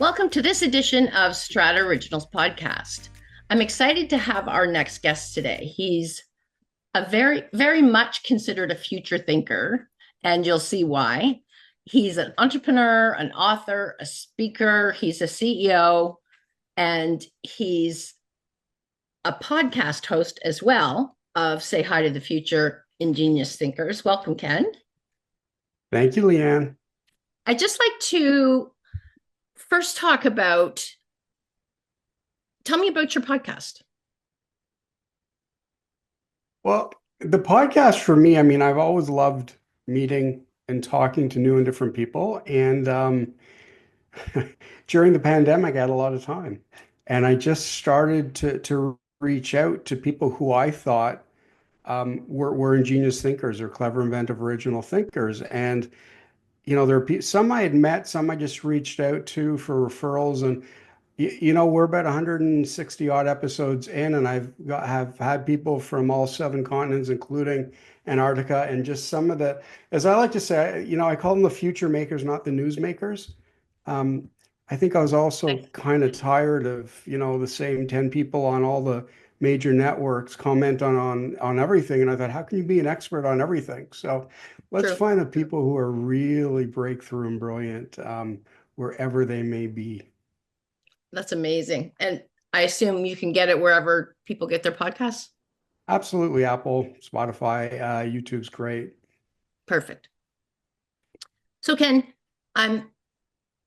Welcome to this edition of Strata Originals podcast. I'm excited to have our next guest today. He's a very much considered a future thinker, and you'll see why. He's an entrepreneur, an author, a speaker, he's a CEO, and he's a podcast host as well of Say Hi to the Future Ingenious Thinkers. Welcome, Ken. Thank you, Leanne. I'd just like to first talk about, tell me about your podcast. Well, the podcast for me, I've always loved meeting and talking to new and different people. And during the pandemic, I had a lot of time. And I just started to reach out to people who I thought were ingenious thinkers or clever, inventive, original thinkers. And, there are some I had met, some I just reached out to for referrals. And we're about 160 odd episodes in, and have had people from all seven continents, including Antarctica, and just some of as I like to say, I call them the future makers, not the news makers. Um, I think I was also kind of tired of, the same 10 people on all the major networks comment on everything. And I thought, how can you be an expert on everything? So let's True. find the people who are really breakthrough and brilliant, wherever they may be. That's amazing. And I assume you can get it wherever people get their podcasts. Absolutely. Apple, Spotify, YouTube's great. Perfect. So Ken, I'm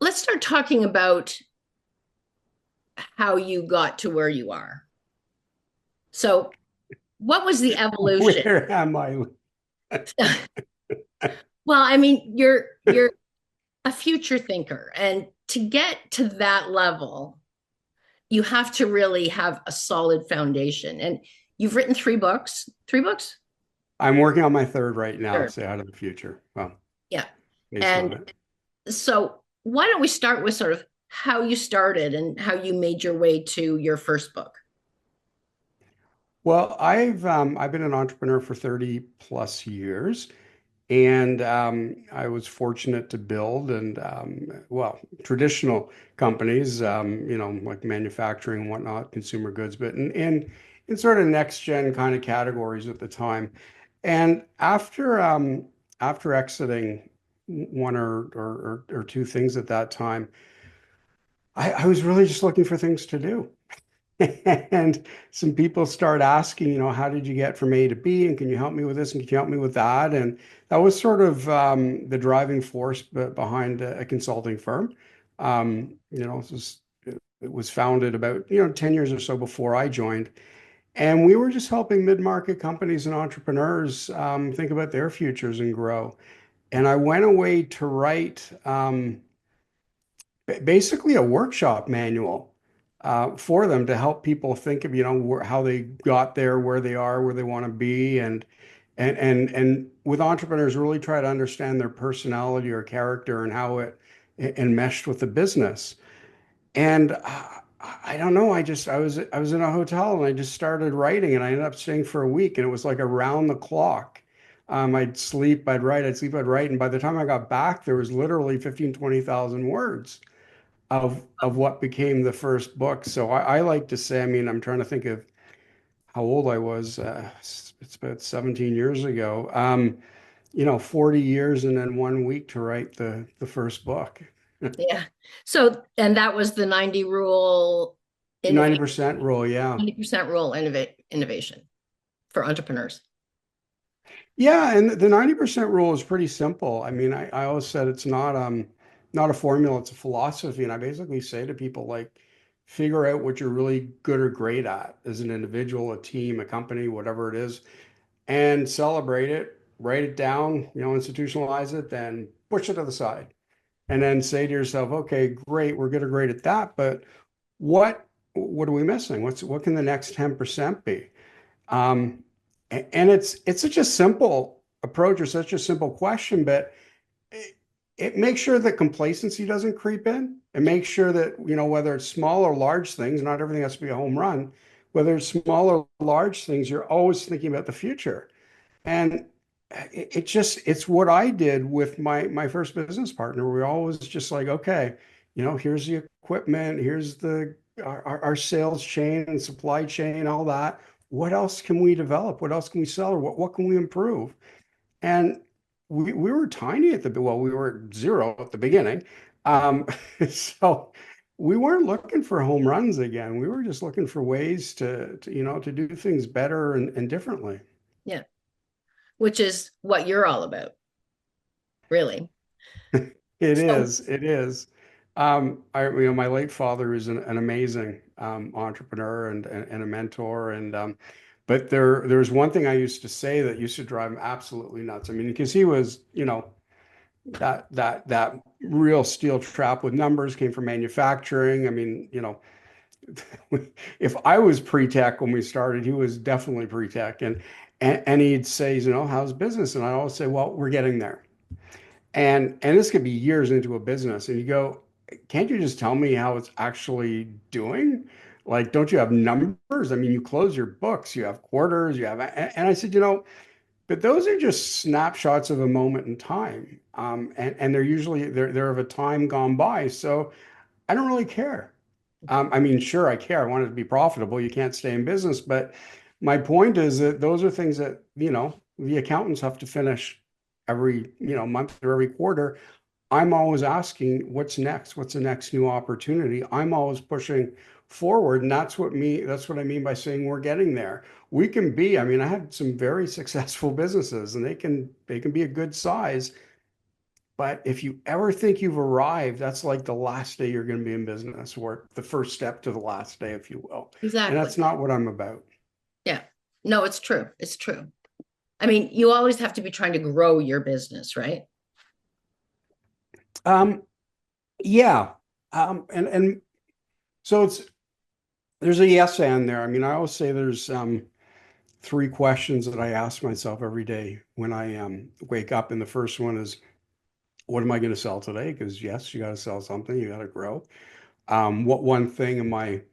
let's start talking about how you got to where you are. So what was the evolution? Where am I? Well, I mean, you're a future thinker, and to get to that level, you have to really have a solid foundation. And you've written three books. Three books? I'm working on my third right now, Sure. Say Out of the Future. Well, Yeah. based on And it. so why don't we start with sort of how you started and how you made your way to your first book? Well, I've been an entrepreneur for 30 plus years. And I was fortunate to build traditional companies, like manufacturing and whatnot, consumer goods, but in sort of next gen kind of categories at the time. And after exiting one or two things at that time, I was really just looking for things to do. And some people start asking, how did you get from A to B? And can you help me with this? And can you help me with that? And that was sort of the driving force behind a consulting firm. It was founded about, 10 years or so before I joined. And we were just helping mid-market companies and entrepreneurs think about their futures and grow. And I went away to write basically a workshop manual for them to help people think of, how they got there, where they are, where they want to be, and with entrepreneurs, really try to understand their personality or character and how it enmeshed with the business. And I don't know, I was in a hotel and I just started writing, and I ended up staying for a week, and it was like around the clock. I'd sleep, I'd write, I'd sleep, I'd write. And by the time I got back, there was literally 15, 20,000 words of what became the first book. So I like to say, I'm trying to think of how old I was. It's about 17 years ago. 40 years and then 1 week to write the first book. Yeah. So, and that was the 90 rule innovation, 90% rule, yeah. 90% rule innovation for entrepreneurs. Yeah, and the 90% rule is pretty simple. I always said it's not a formula, it's a philosophy. And I basically say to people, like, figure out what you're really good or great at as an individual, a team, a company, whatever it is, and celebrate it, write it down, institutionalize it, then push it to the side. And then say to yourself, okay, great, we're good or great at that, but what what are we missing? What can the next 10% be? Um, and it's such a simple approach or such a simple question, but it makes sure that complacency doesn't creep in, and make sure that, whether it's small or large things, not everything has to be a home run. Whether it's small or large things, you're always thinking about the future. And it's what I did with my first business partner. We're always just like, okay, here's the equipment, here's our sales chain and supply chain, all that. What else can we develop? What else can we sell? Or what can we improve? And we were tiny at well, we were zero at the beginning. Um, so we weren't looking for home runs again. We were just looking for ways to do things better and differently. Yeah. Which is what you're all about, really. It So, is. It is. My late father is an amazing entrepreneur and a mentor, but there's one thing I used to say that used to drive him absolutely nuts. I mean, because he was, that real steel trap with numbers came from manufacturing. I mean, if I was pre-tech when we started, he was definitely pre-tech, and he'd say, how's business? And I always say, well, we're getting there. And this could be years into a business, and you go, can't you just tell me how it's actually doing? Like, don't you have numbers? I mean, you close your books, you have quarters, you have, and I said, but those are just snapshots of a moment in time. And they're usually they're of a time gone by. So I don't really care. I mean, sure, I care. I want it to be profitable. You can't stay in business, but my point is that those are things that, the accountants have to finish every, month or every quarter. I'm always asking, what's next? What's the next new opportunity? I'm always pushing forward, and that's what I mean by saying we're getting there. I mean, I had some very successful businesses, and they can be a good size, but if you ever think you've arrived, that's like the last day you're going to be in business, or the first step to the last day, if you will. And exactly. that's not what I'm about. Yeah. No, it's true. It's true. I mean, you always have to be trying to grow your business, right? Um, yeah. And so there's a yes and there. I mean, I always say there's three questions that I ask myself every day when I wake up. And the first one is, what am I going to sell today? Because yes, you got to sell something, you got to grow. What one thing am I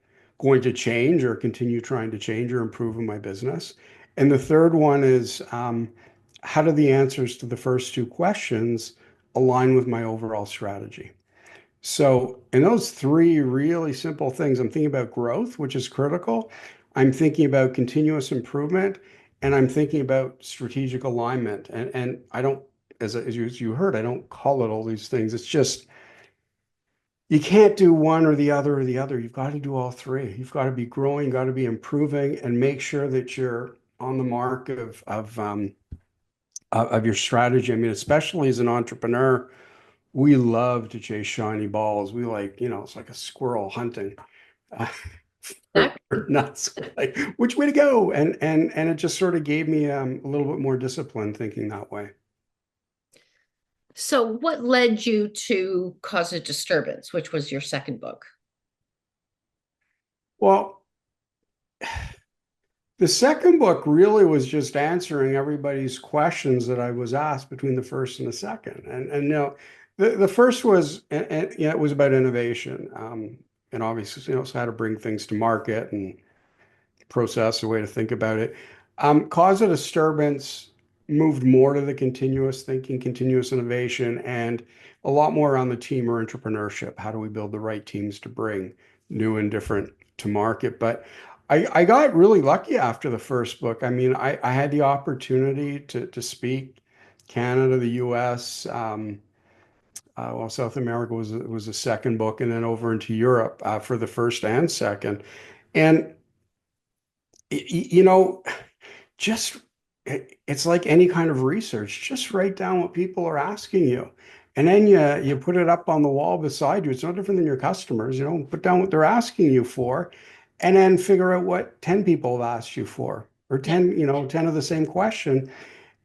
going to change or continue trying to change or improve in my business? And the third one is, how do the answers to the first two questions align with my overall strategy? So, in those three really simple things, I'm thinking about growth, which is critical. I'm thinking about continuous improvement, and I'm thinking about strategic alignment. And I don't, as you heard, I don't call it all these things. It's just you can't do one or the other or the other. You've got to do all three. You've got to be growing, got to be improving, and make sure that you're on the mark of your strategy. I mean, especially as an entrepreneur, we love to chase shiny balls. We like, it's like a squirrel hunting. Uh, Exactly. nuts. Like, which way to go? And it just sort of gave me a little bit more discipline thinking that way. So, what led you to Cause a Disturbance, which was your second book? Well, the second book really was just answering everybody's questions that I was asked between the first and the second. And the first was, it was about innovation. And obviously, so how to bring things to market and process, a way to think about it. Cause of Disturbance moved more to the continuous thinking, continuous innovation, and a lot more around the team or entrepreneurship. How do we build the right teams to bring new and different to market? But I got really lucky after the first book. I mean, I had the opportunity to speak Canada, the US, well, South America was the second book, and then over into Europe for the first and second. And you know, just it's like any kind of research. Just write down what people are asking you, and then you put it up on the wall beside you. It's no different than your customers. Put down what they're asking you for, and then figure out what 10 people have asked you for, or Yeah. 10 of the same question.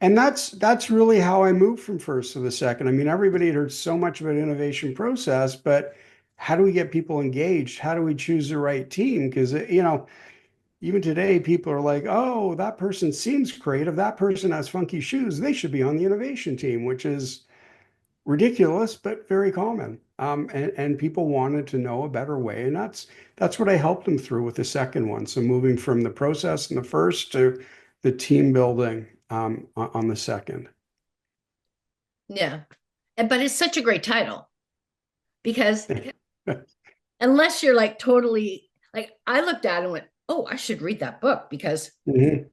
And that's really how I moved from first to the second. I mean, everybody had heard so much about innovation process, but how do we get people engaged? How do we choose the right team? Because even today, people are like, oh, that person seems creative. That person has funky shoes. They should be on the innovation team, which is ridiculous, but very common. And people wanted to know a better way. And that's what I helped them through with the second one. So moving from the process in the first to the team building on the second. Yeah. But it's such a great title because unless you're like totally like I looked at it and went, oh, I should read that book because Hmm.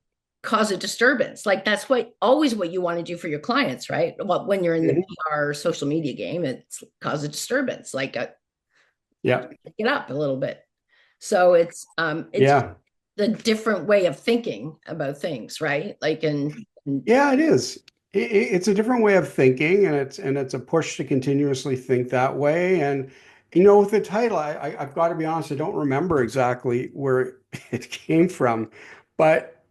cause a disturbance. Like that's what always what you want to do for your clients, right? Well, when you're in the Hmm. PR social media game, it's cause a disturbance, like Yeah. get up a little bit. So it's Yeah. the different way of thinking about things, right? Like and Yeah, it is. It's a different way of thinking, and it's a push to continuously think that way. And with the title, I've got to be honest, I don't remember exactly where it came from, but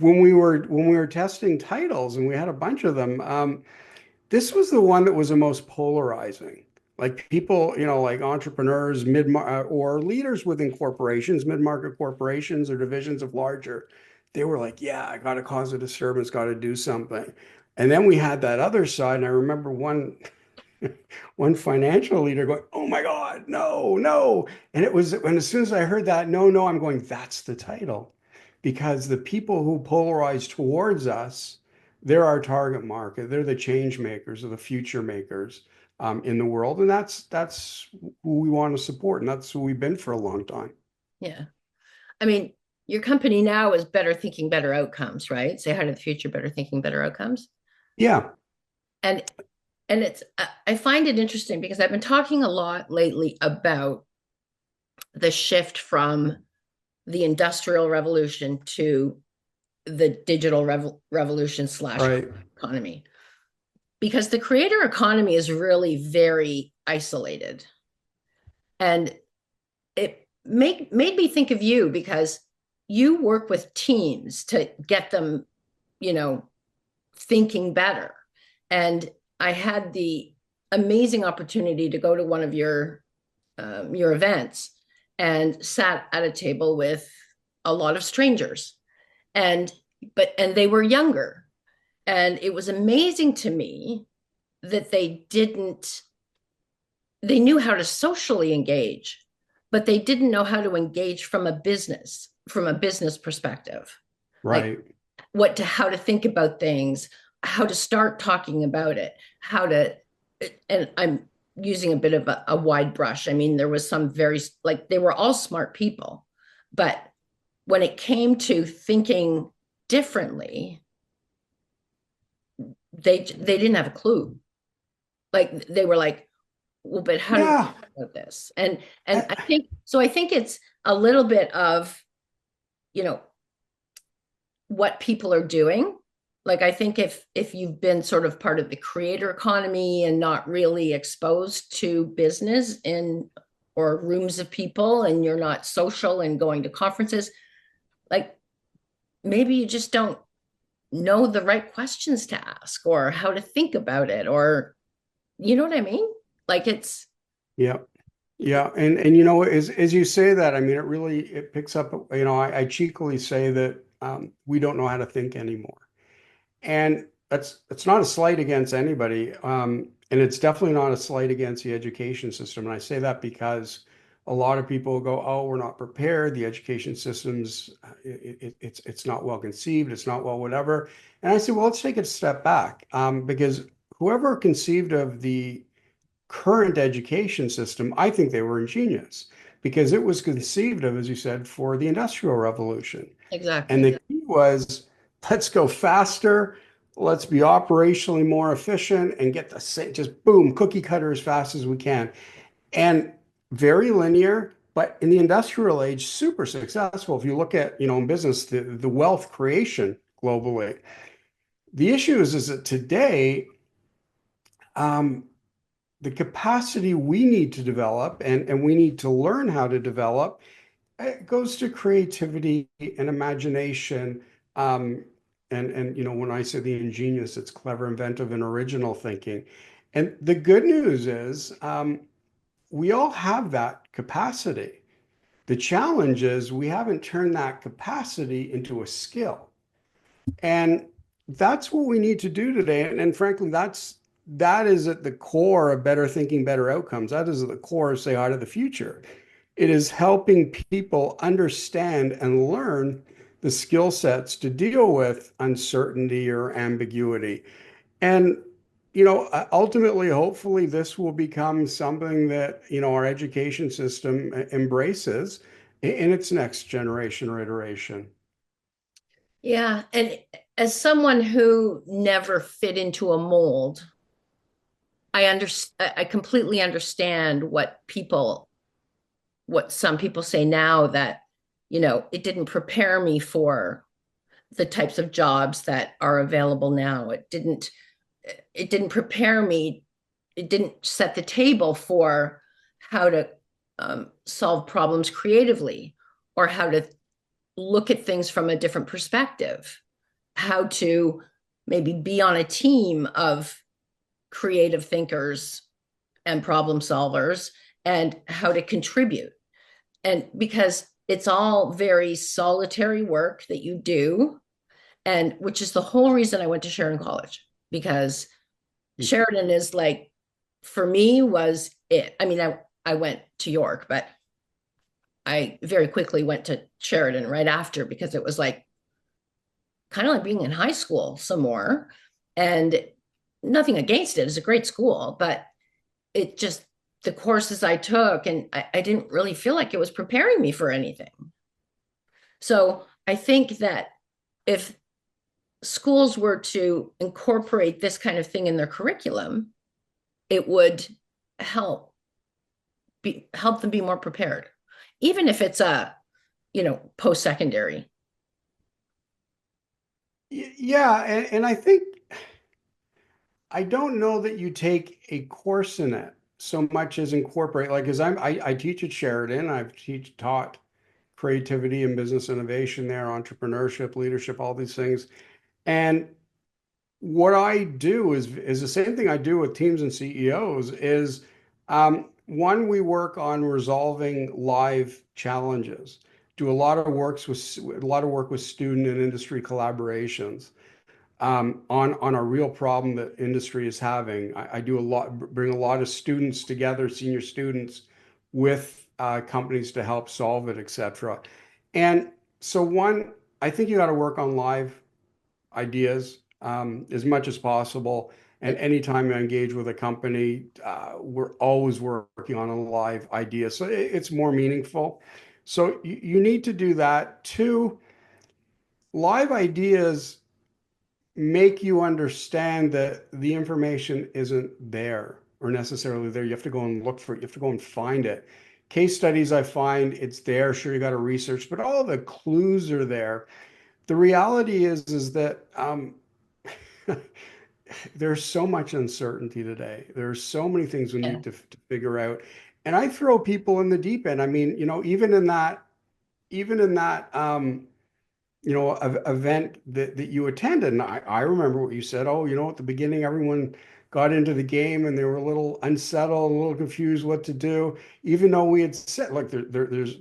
when we were testing titles, and we had a bunch of them, this was the one that was the most polarizing. Like people, like entrepreneurs, or leaders within corporations, mid-market corporations or divisions of larger, they were like, yeah, I got to cause a disturbance, got to do something. And then we had that other side. And I remember one financial leader going, "Oh my God, no, no." And as soon as I heard that, no, no, I'm going, that's the title. Because the people who polarize towards us, they're our target market. They're the change makers or the future makers in the world. And that's who we want to support. And that's who we've been for a long time. yeah. I mean, your company now is better thinking, better outcomes, right? Say hi to the future, better thinking, better outcomes. Yeah, And it's I find it interesting because I've been talking a lot lately about the shift from the industrial revolution to the digital revolution slash right. economy because the creator economy is really very isolated and it made me think of you because you work with teams to get them you know thinking better. And I had the amazing opportunity to go to one of your events and sat at a table with a lot of strangers, and and they were younger, and it was amazing to me that they knew how to socially engage, but they didn't know how to engage from a business perspective, like Right. how to think about things, how to start talking about it, how to, and I'm using a bit of a wide brush. I mean, there was some very like they were all smart people, but when it came to thinking differently, they didn't have a clue. Like they were like, well, but how do we Yeah. think about this? And I think it's a little bit of you know what people are doing. Like I think if you've been sort of part of the creator economy and not really exposed to business in or rooms of people and you're not social and going to conferences, like maybe you just don't know the right questions to ask or how to think about it or you know what I mean? Like it's Yeah. Yeah, and as you say that, I mean, it picks up. I cheekily say that we don't know how to think anymore, and that's not a slight against anybody, and it's definitely not a slight against the education system. And I say that because a lot of people go, "Oh, we're not prepared. The education system's it's not well conceived. It's not well whatever." And I say, well, let's take it a step back, because whoever conceived of the current education system, I think they were ingenious because it was conceived of, as you said, for the Industrial Revolution. And exactly. the key was let's go faster, let's be operationally more efficient and get the same, just boom, cookie cutter as fast as we can. And very linear, but in the industrial age, super successful. If you look at, in business, the wealth creation globally. The issue is that today, um, the capacity we need to develop and we need to learn how to develop, it goes to creativity and imagination. And when I say the ingenious, it's clever, inventive, and original thinking. And the good news is we all have that capacity. The challenge is we haven't turned that capacity into a skill. And that's what we need to do today. And frankly, that is at the core of better thinking, better outcomes. That is at the core of Say Hi to the Future. It is helping people understand and learn the skill sets to deal with uncertainty or ambiguity. And ultimately, hopefully, this will become something that, our education system embraces in its next generation or iteration. Yeah. And as someone who never fit into a mold, I completely understand what some people say now that, it didn't prepare me for the types of jobs that are available now. It didn't prepare me. It didn't set the table for how to solve problems creatively, or how to look at things from a different perspective, how to maybe be on a team of creative thinkers and problem solvers, and how to contribute. And because it's all very solitary work that you do, and which is the whole reason I went to Sheridan College, because Sheridan is like, for me, was it. I mean, I went to York, but I very quickly went to Sheridan right after, because it was like kind of like being in high school some more. And nothing against it. It's a great school, but it just, the courses I took, and I didn't really feel like it was preparing me for anything. So I think that if schools were to incorporate this kind of thing in their curriculum, it would help help them be more prepared, even if it's a, post-secondary. Yeah, and I think I don't know that you take a course in it so much as incorporate, like, as I teach at Sheridan. I've taught creativity and business innovation there, entrepreneurship, leadership, all these things. And what I do is the same thing I do with teams and CEOs is, one, we work on resolving live challenges, do a lot of work with student and industry collaborations, on a real problem that industry is having. I do a lot, bring a lot of students together, senior students, with companies to help solve it, etc. And so, one, I think you got to work on live ideas, as much as possible. And anytime I engage with a company, we're always working on a live idea. So it's more meaningful. So you need to do that. Two, live ideas make you understand that the information isn't there or necessarily there. You have to go and look for it. You have to go and find it. Case studies, I find it's there. Sure, you got to research, but all the clues are there. The reality is that, there's so much uncertainty today. There's so many things we Yeah. need to figure out. And I throw people in the deep end. I mean, even in that, event that you attended. And I remember what you said. Oh, at the beginning, everyone got into the game and they were a little unsettled, a little confused what to do, even though we had said, look, there's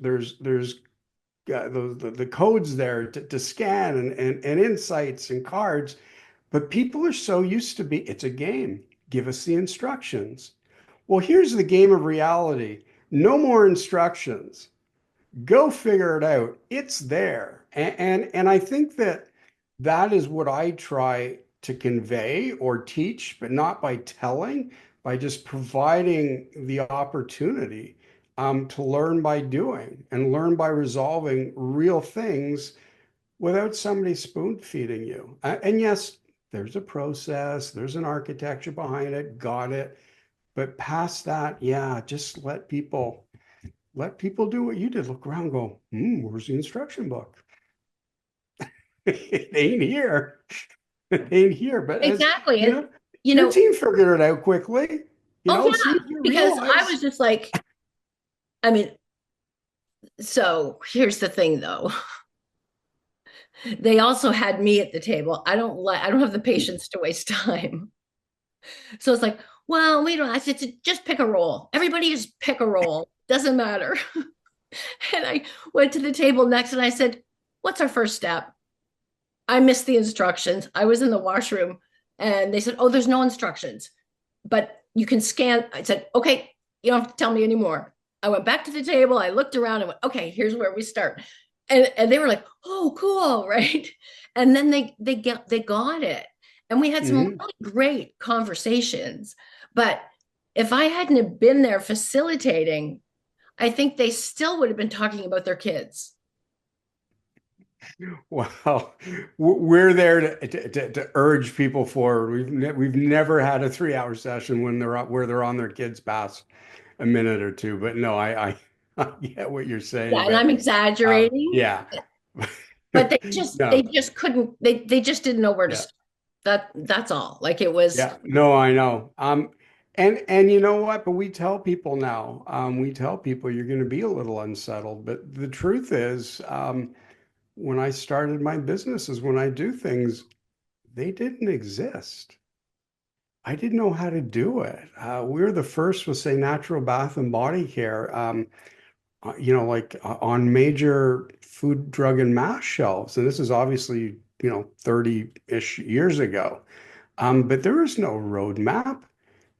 the codes there to scan, and insights and cards. But people are so used to it's a game. Give us the instructions. Well, here's the game of reality. No more instructions. Go figure it out. It's there. And I think that is what I try to convey or teach, but not by telling, by just providing the opportunity, to learn by doing and learn by resolving real things without somebody spoon feeding you. And yes, there's a process, there's an architecture behind it, got it. But past that, yeah, just let people do what you did. Look around, go, where's the instruction book? It ain't here. It ain't here. But as Exactly. you And, know, your team figured it out quickly. oh, As soon yeah, as you because I realize, was just like, I mean, so here's the thing though. They also had me at the table. I don't have the patience to waste time. So it's like, well, we don't, I said, just pick a role. Everybody just pick a role. Doesn't matter. And I went to the table next and I said, what's our first step? I missed the instructions. I was in the washroom and they said, oh, there's no instructions, but you can scan. I said, okay, you don't have to tell me anymore. I went back to the table. I looked around and went, okay, here's where we start. And they were like, oh, cool, right? And then they got it. And we had some Hmm. really great conversations. But if I hadn't have been there facilitating, I think they still would have been talking about their kids. Well, we're there to urge people forward. We've never had a 3 hour session when where they're on their kids past a minute or two. But no, I get what you're Yeah, saying. and But I'm exaggerating, yeah, but they no, just couldn't they just didn't know where to yeah. start. That's all. Like it was, Yeah, no, I know. And you know what? But we tell people now, we tell people you're going to be a little unsettled. But the truth is, when I started my businesses, when I do things, they didn't exist. I didn't know how to do it. We were the first with, say, natural bath and body care, like on major food, drug, and mass shelves. And this is obviously, 30-ish years ago. But there was no roadmap.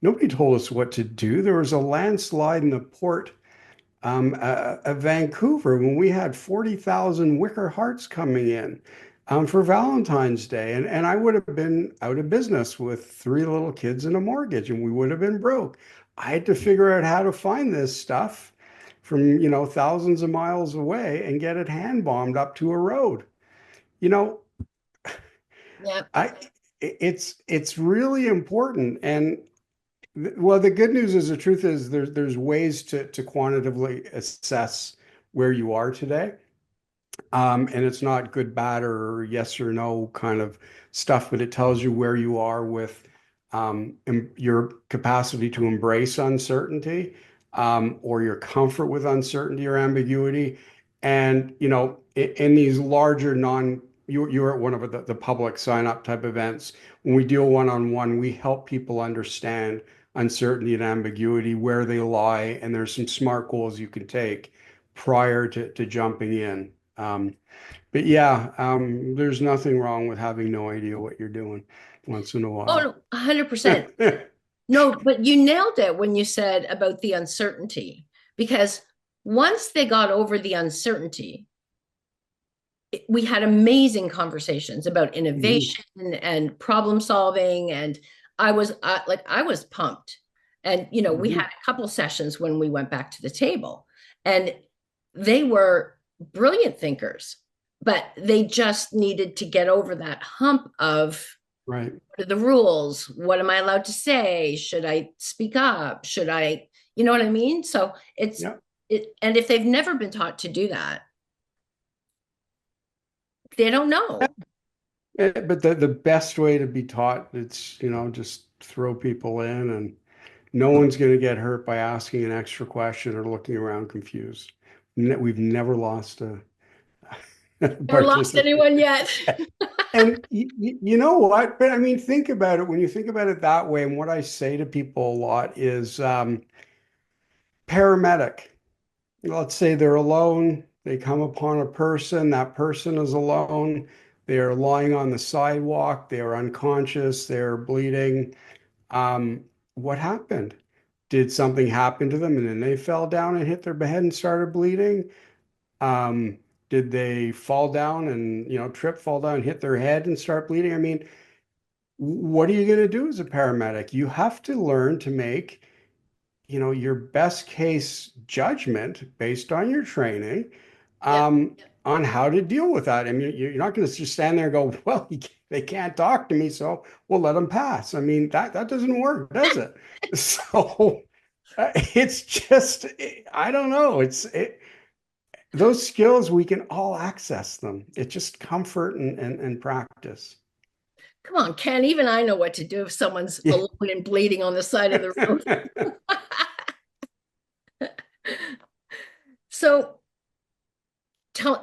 Nobody told us what to do. There was a landslide in the port of Vancouver when we had 40,000 wicker hearts coming in for Valentine's Day. And I would have been out of business with three little kids and a mortgage, and we would have been broke. I had to figure out how to find this stuff from, thousands of miles away and get it hand bombed up to a road. You know, yeah. I it's really important. And well, the good news is the truth is there's ways to quantitatively assess where you are today. And it's not good, bad, or yes or no kind of stuff, but it tells you where you are with your capacity to embrace uncertainty, or your comfort with uncertainty or ambiguity. And, in these larger you're at one of the public sign up type events. When we deal one-on-one, we help people understand uncertainty and ambiguity, where they lie, and there's some smart goals you can take prior to jumping in. But yeah, there's nothing wrong with having no idea what you're doing once in a Oh, while. no, 100%. No, but you nailed it when you said about the uncertainty, because once they got over the uncertainty, we had amazing conversations about Mhm. innovation and problem solving. And I was pumped. And, we had Mhm. a couple sessions when we went back to the table, and they were brilliant thinkers, but they just needed to get over that hump of Right. what are the rules? What am I allowed to say? Should I speak up? Should I, you know what I mean? So Yeah. and if they've never been taught to do that, they don't know. But the best way to be taught, it's, just throw people in, and no one's going to get hurt by asking an extra question or looking around confused. We've never lost a Never lost participant. anyone yet. And you know what? But I mean, think about it. When you think about it that way, and what I say to people a lot is paramedic. Let's say they're alone. They come upon a person. That person is alone. They are lying on the sidewalk. They are unconscious. They're bleeding. What happened? Did something happen to them and then they fell down and hit their head and started bleeding? Um, did they fall down and, trip, fall down, hit their head and start bleeding? I mean, what are you going to do as a paramedic? You have to learn to make, your best case judgment based on your training, Yep. on how to deal with that. I mean, you're not going to just stand there and go, well, they can't talk to me, so we'll let them pass. I mean, that doesn't work, does it? So it's just, I don't know. Those skills, we can all access them. It's just comfort and practice. Come on, Ken. Even I know what to do if someone's Yeah. alone and bleeding on the side of the road. So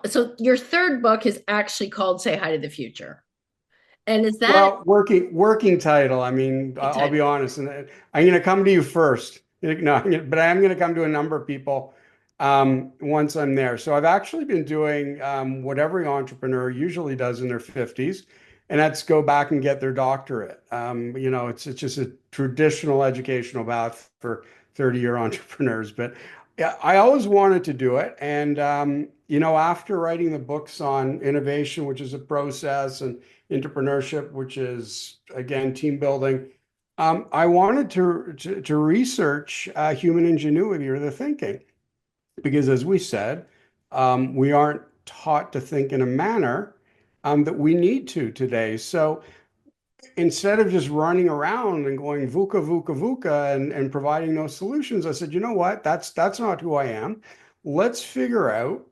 so your third book is actually called Say Hi to the Future. And is that Well, working title. I mean, a I'll be title? honest, and I'm going to come to you first. No, but I am going to come to a number of people once I'm there. So I've actually been doing what every entrepreneur usually does in their 50s, and that's go back and get their doctorate. It's just a traditional educational path for 30-year entrepreneurs. But Yeah, I always wanted to do it. And, after writing the books on innovation, which is a process, and entrepreneurship, which is, again, team building, I wanted to research human ingenuity or the thinking. Because, as we said, we aren't taught to think in a manner that we need to today. So, instead of just running around and going VUCA, VUCA, VUCA and providing those solutions, I said, you know what? That's not who I am. Let's figure out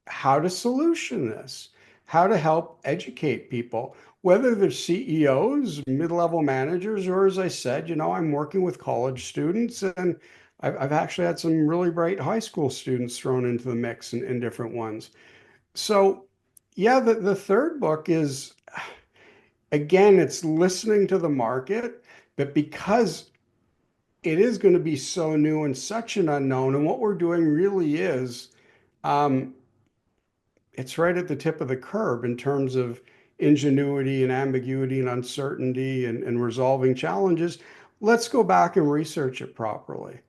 how to solution this, how to help educate people, whether they're CEOs, mid-level managers, or as I said, I'm working with college students, and I've actually had some really bright high school students thrown into the mix in different ones. So yeah, the third book is, again, it's listening to the market, but because it is going to be so new and such an unknown, and what we're doing really is, um, it's right at the tip of the curb in terms of ingenuity and ambiguity and uncertainty and resolving challenges. Let's go back and research it properly, Yeah.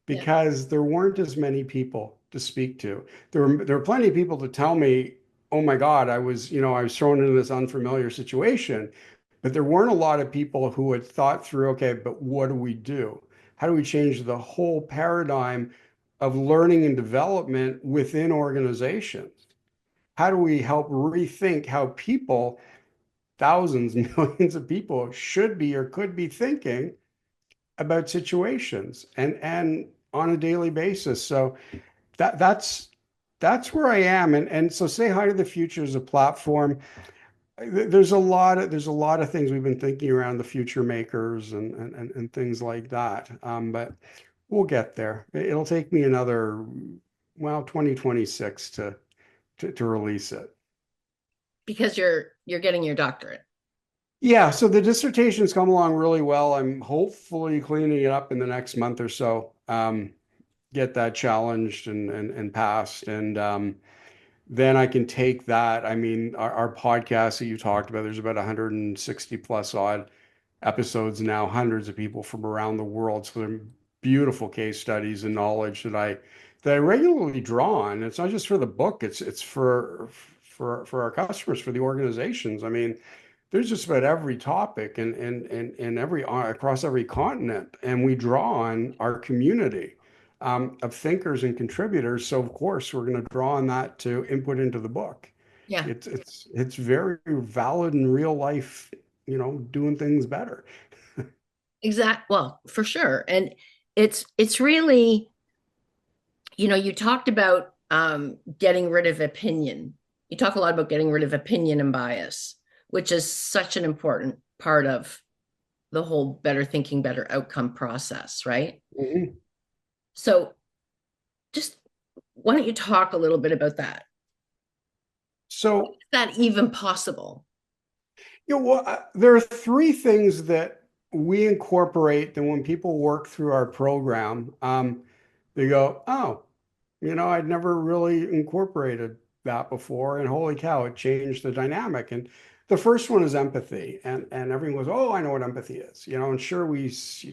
because there weren't as many people to speak to. There were plenty of people to tell me, "Oh my God, I was thrown into this unfamiliar situation." But there weren't a lot of people who had thought through, okay, but what do we do? How do we change the whole paradigm of learning and development within organizations? How do we help rethink how people, thousands, millions of people, should be or could be thinking about situations and on a daily basis? So that's where I am. And so, Say Hi to the Future is a platform. There's a lot of things we've been thinking around the future makers and things like that. But we'll get there. It'll take me another, well, 2026 to release it. Because you're getting your doctorate. Yeah, so the dissertation's come along really well. I'm hopefully cleaning it up in the next month or so. Get that challenged and passed, and then I can take that. I mean, our podcast that you talked about, there's about 160 plus odd episodes now, hundreds of people from around the world. So they're beautiful case studies and knowledge that I regularly draw on. It's not just for the book, it's for our customers, for the organizations. I mean, there's just about every topic and every across every continent, and we draw on our community of thinkers and contributors. So of course we're going to draw on that to input into the book. Yeah, It's very valid in real life, doing things better. well, for sure. And it's really, you talked about getting rid of opinion. You talk a lot about getting rid of opinion and bias, which is such an important part of the whole better thinking, better outcome process, right? Mhm. So just why don't you talk a little bit about that? How So, is that even possible? there are three things that we incorporate that when people work through our program, they go, oh, I'd never really incorporated that before, and holy cow, it changed the dynamic. And the first one is empathy, and everyone goes, oh, I know what empathy is, and sure,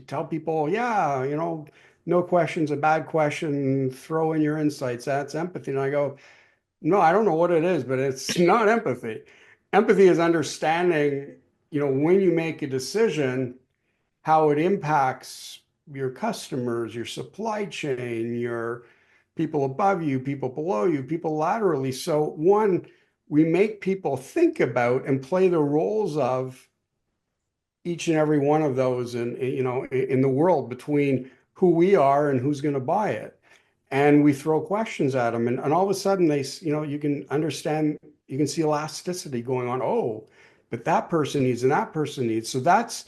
tell people, yeah, no question's a bad question, throw in your insights, that's empathy. And I go, no, I don't know what it is, but it's not empathy. Empathy is understanding, when you make a decision, how it impacts your customers, your supply chain, your people above you, people below you, people laterally. So, one, we make people think about and play the roles of each and every one of those in the world between who we are and who's going to buy it. And we throw questions at them, and all of a sudden you can understand, you can see elasticity going on. Oh, but that person needs and that person needs. So that's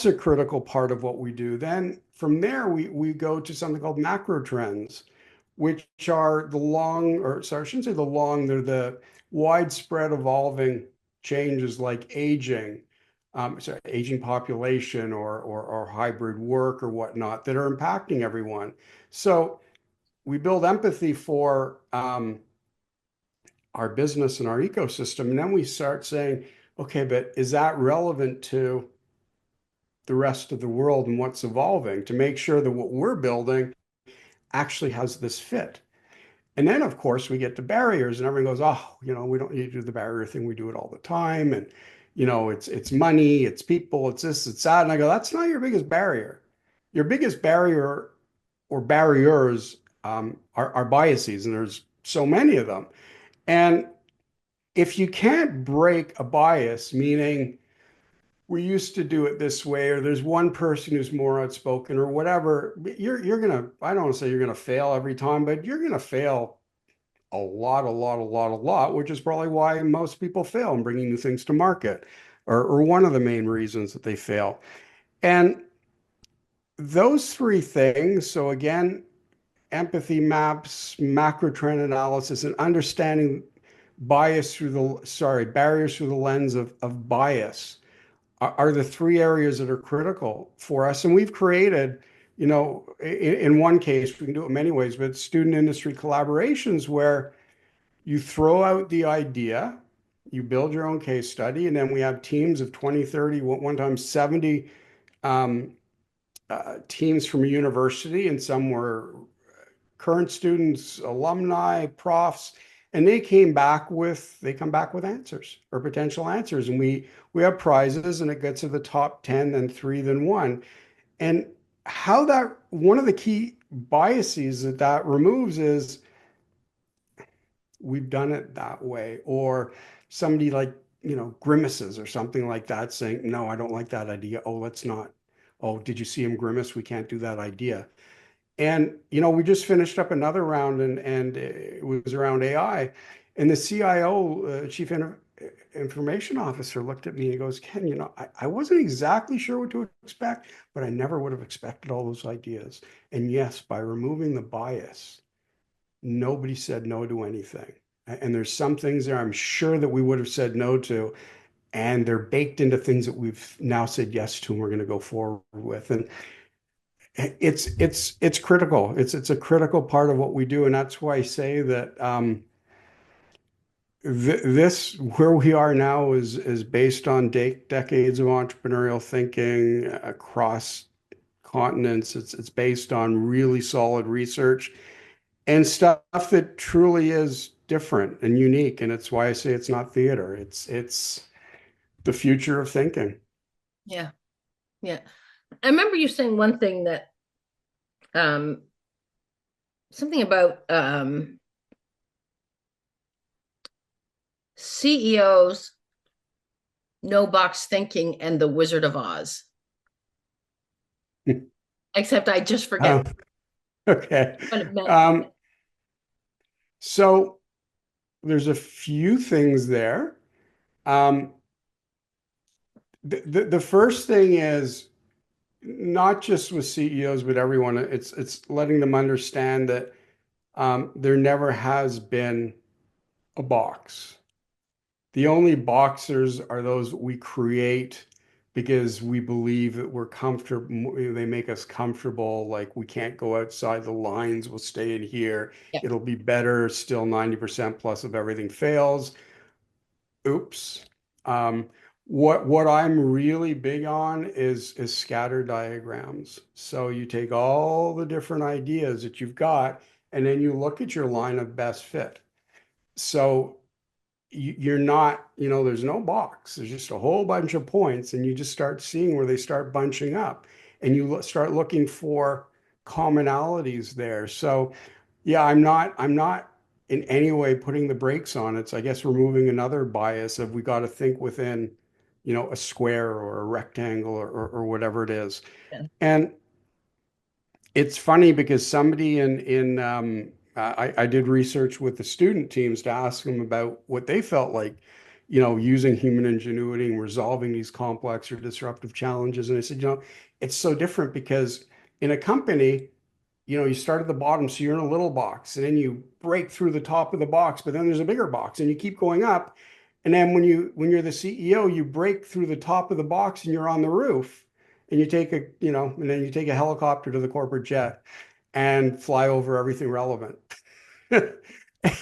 a critical part of what we do. Then from there, we go to something called macro trends, which are I shouldn't say the long, they're the widespread evolving changes like aging population or hybrid work or whatnot that are impacting everyone. So we build empathy for our business and our ecosystem, and then we start saying, okay, but is that relevant to the rest of the world and what's evolving, to make sure that what we're building actually has this fit? And then, of course, we get to barriers, and everyone goes, "Oh, we don't need to do the barrier thing. We do it all the time." And it's money, it's people, it's this, it's that. And I go, "That's not your biggest barrier. Your biggest barrier or barriers are biases, and there's so many of them. And if you can't break a bias, meaning we used to do it this way, or there's one person who's more outspoken, or whatever, you're gonna, I don't want to say you're gonna fail every time, but you're gonna fail a lot, which is probably why most people fail in bringing new things to market, or one of the main reasons that they fail. And those three things, so again, empathy maps, macro trend analysis, and understanding barriers through the lens of bias are the three areas that are critical for us. And we've created, in one case, we can do it in many ways, but student industry collaborations where you throw out the idea, you build your own case study, and then we have teams of 20, 30, one time 70 um, teams from a university, and some were current students, alumni, profs, and they come back with answers or potential answers. And we have prizes, and it gets to the top 10, then three, then one. And how that one of the key biases that removes is we've done it that way, or somebody like grimaces or something like that saying, no, I don't like that idea. Oh, let's not. Oh, did you see him grimace? We can't do that idea. And we just finished up another round, and it was around AI, and the CIO, chief information officer, looked at me and he goes, Ken, I wasn't exactly sure what to expect, but I never would have expected all those ideas. And yes, by removing the bias, nobody said no to anything. And there's some things there I'm sure that we would have said no to, and they're baked into things that we've now said yes to and we're going to go forward with. And it's critical. It's a critical part of what we do, and that's why I say that this where we are now is based on decades of entrepreneurial thinking across continents. It's based on really solid research and stuff that truly is different and unique. And it's why I say it's not theater. It's the future of thinking. Yeah. Yeah. I remember you saying one thing that um something about CEOs, no box thinking, and the Wizard of Oz. Except I just forget Oh, okay. what it meant. Um, so there's a few things there. Um, the first thing is not just with CEOs, but everyone. It's letting them understand that there never has been a box. The only boxers are those we create because we believe that we're comfortable. They make us comfortable. Like we can't go outside the lines. We'll stay in here. Yeah. It'll be better. Still 90% plus if everything fails. Oops. Um, what I'm really big on is scatter diagrams. So you take all the different ideas that you've got, and then you look at your line of best fit. So you're not, there's no box. There's just a whole bunch of points, and you just start seeing where they start bunching up, and you start looking for commonalities there. So yeah, I'm not in any way putting the brakes on it. So I guess removing another bias of we got to think within, a square or a rectangle or whatever it is. Yeah. And it's funny because somebody I did research with the student teams to ask them about what they felt like, using human ingenuity and resolving these complex or disruptive challenges. And I said, it's so different because in a company, you start at the bottom, so you're in a little box, and then you break through the top of the box, but then there's a bigger box, and you keep going up. And then when you're the CEO, you break through the top of the box, and you're on the roof, and and then you take a helicopter to the corporate jet and fly over everything relevant. And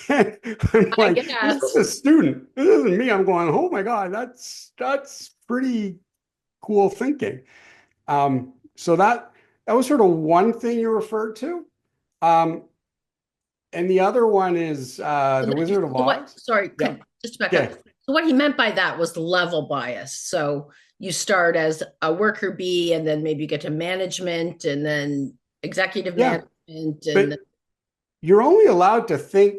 I'm I like, this is guess. a student. This isn't me. I'm going, oh my God, that's pretty cool thinking. So that was sort of one thing you referred to. Um, and the other one is So The Wizard of so what, Oz. sorry, Yeah. just to back up. Yeah. So what he meant by that was level bias. So you start as a worker bee and then maybe you get to management and then executive Yeah. management and But you're only allowed to think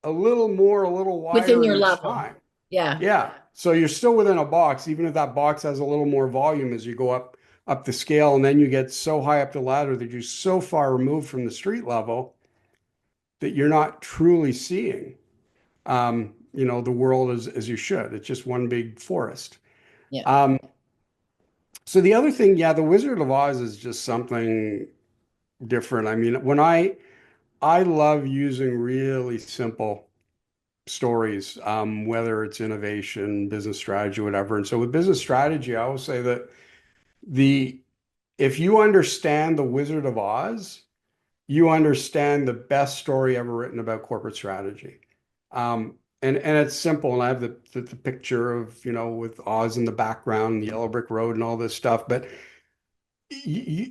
a little more, a little within wider your each level. time. Yeah. Yeah. So you're still within a box, even if that box has a little more volume as you go up the scale, and then you get so high up the ladder that you're so far removed from the street level that you're not truly seeing the world as you should. It's just one big forest. Yeah. Um, so the other thing, yeah, the Wizard of Oz is just something different. I mean, I love using really simple stories, whether it's innovation, business strategy, whatever. And so with business strategy, I always say that the if you understand the Wizard of Oz, you understand the best story ever written about corporate strategy. And it's simple. And I have the picture of, with Oz in the background, the yellow brick road and all this stuff. But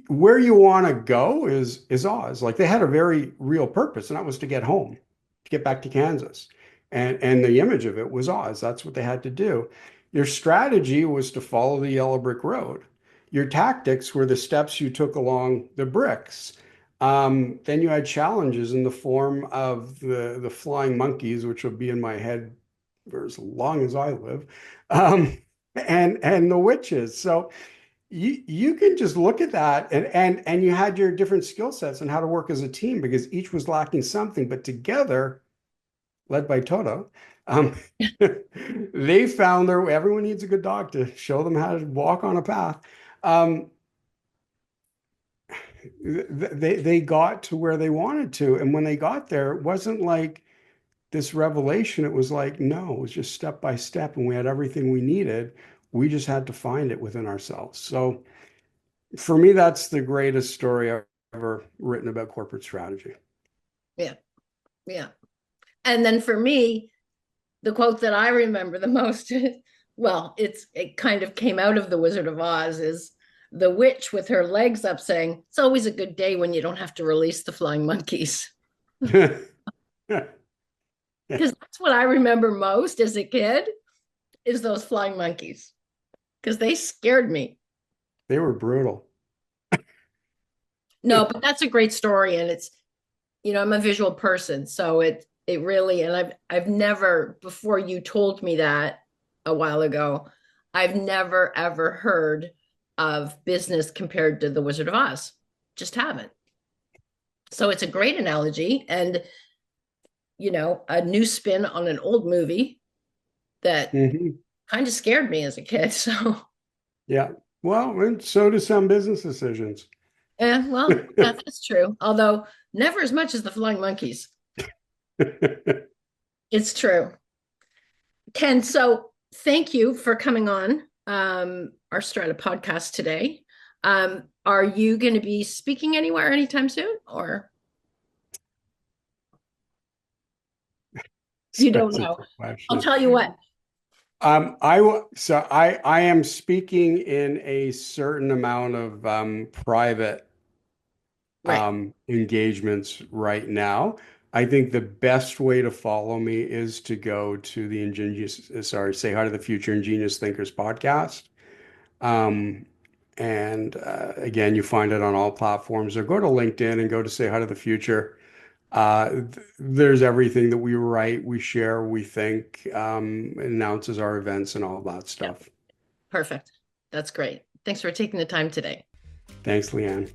where you want to go is Oz. Like they had a very real purpose, and that was to get home, to get back to Kansas. And the image of it was Oz. That's what they had to do. Your strategy was to follow the yellow brick road. Your tactics were the steps you took along the bricks. Then you had challenges in the form of the flying monkeys, which will be in my head for as long as I live, and the witches. So you can just look at that and you had your different skill sets and how to work as a team because each was lacking something, but together, led by Toto, um, they found everyone needs a good dog to show them how to walk on a path. Um, they got to where they wanted to, and when they got there, it wasn't like this revelation. It was like, no, it was just step by step, and we had everything we needed. We just had to find it within ourselves. So for me, that's the greatest story ever written about corporate strategy. Yeah. Yeah. And then for me, the quote that I remember the most, well, it kind of came out of the Wizard of Oz, is the witch with her legs up saying, "It's always a good day when you don't have to release the flying monkeys." Because that's what I remember most as a kid is those flying monkeys. Because they scared me. They were brutal. No, but that's a great story. And I'm a visual person. So it really, and I've never, before you told me that a while ago, I've never ever heard of business compared to the Wizard of Oz. Just haven't. So it's a great analogy and a new spin on an old movie that Hmm. kind of scared me as a kid. So Yeah. Well, and so do some business decisions. yeah, well, that's true. Although never as much as the flying monkeys. It's true. Ken, so thank you for coming on our Strata podcast today. Are you going to be speaking anywhere anytime soon, or you don't That's a know? good I'll question. tell you what. I am speaking in a certain amount of private Right. engagements right now. I think the best way to follow me is to go to the Say Hi to the Future Ingenious Thinkers podcast. Um, and again, you find it on all platforms, or go to LinkedIn and go to Say Hi to the Future. There's everything that we write, we share, we think, announces our events and all that Yeah, stuff. perfect. That's great. Thanks for taking the time today. Thanks, Leanne.